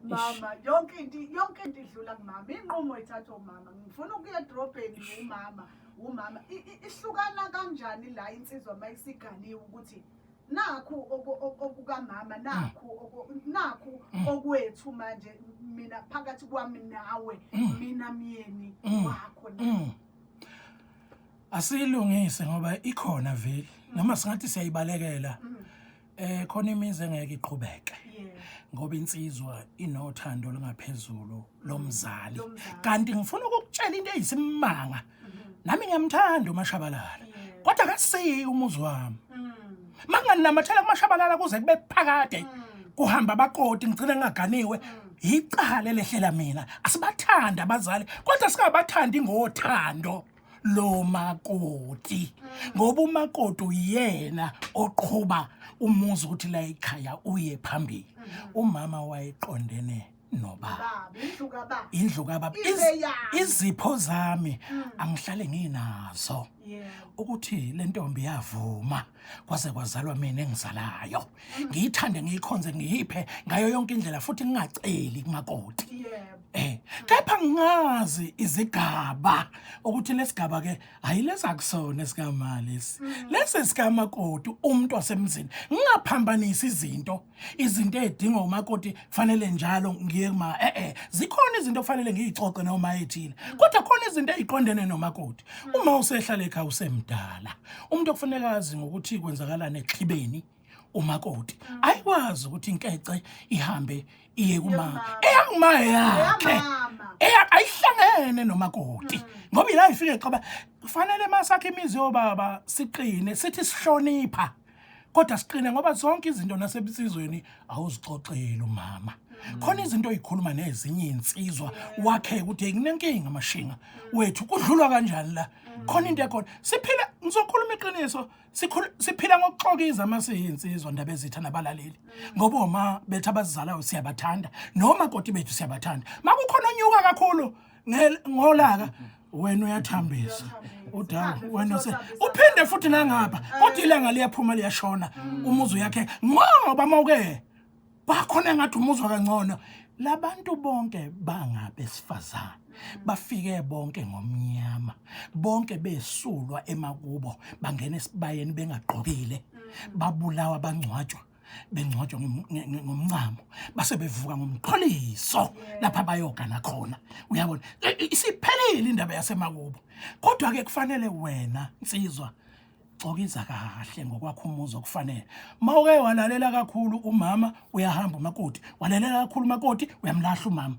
mama yonke into idlula kumama inqumo ithathwa umama ngifuna ukuya edrobheni umama ihlukana kanjani la insizwa mayisiganiwe ukuthi nakhu okukamama nakhu okwethu manje mina phakathi kwami nawe mina myeni wakho asilungise ngoba ikhona vele noma singathi siyayibalekela khona imizi engeke iqhubeke ngoba insizwa inothando longaphezulu lomzali kanti ngifuna ukukutshela into eyisimanga nami ngiyamthanda uMashabalala kodwa akasiyi umuzi wami manginamathela kuMashabalala kuze kube phakade kuhamba abaqoti ngicina ngingaganiwe icala lehlela mina asibathanda abazali kodwa singabathandi ngothando lo makoti ngoba umakoti uyena oqhuba umuzi ukuthi la ekhaya uye phambili umama wayeqondene nobaba indlu kababa izipho zami angihlale nginazo ukuthi le ntombi yavuma kwaze kwazalwa mina engizalayo ngiyithande ngiyikhonze ngiyiphe ngayo yonke indlela futhi ngingaceli kumakoti kepha ngingazi izigaba ukuthi lesigaba ke ayilesa kusona esikamali lesi sikamakoti umuntu wasemzini ngingaphambanisa izinto ezidinga umakoti fanele njalo ngiye zikhona izinto kufanele ngiyixoxe noma ethile kodwa khona izinto eziqondene nomakoti uma usehlala ekhaya usemdala umuntu okufanele azi ngokuthi kwenzakalana exhibeni umakoti ayikwazi ukuthi inkece ihambe iye kuma yakhe ayihlangene nomakoti ngoba ila ifike qoba kufanele masakhe imizi yobaba siqine sithi sihlonipha kodwa siqine ngoba zonke izinto nasebisizweni awuzixoxeli umama khona izinto oyikhuluma nezinye insizwa wakhe ukuthi kunenkinga amashinga wethu kudlulwa kanjani la khona into ekhona siphila ngizokhuluma iqiniso siphila ngokuxokiza amasiyinsizwa ndaba ezitha nabalaleli ngoba oma bethu abazizalayo siyabathanda noma koti bethu siyabathanda makukhona onyuka kakhulu ngolaka wena uyathambisa udawu wena uphinde futhi nangapha kodwa ilanga liyaphuma liyashona umuzi yakhe ngoba mawuke bakhona ngathi umuzwa kangcono labantu bonke bangabesifazana bafike bonke ngomnyama bonke besulwa emakubo bangena esibayeni bengaqokile babulawa bengcwatshwa ngomncamo base bevuka ngomqholiso lapha bayogana khona uyabona isiphelile indaba yasemakubo kodwa ke kufanele wena insizwa xokiza kahle ngokwakho umuzo kufanele mawuke walalela kakhulu umama uyahamba umakoti walalela kakhulu umakoti uyamlahla umama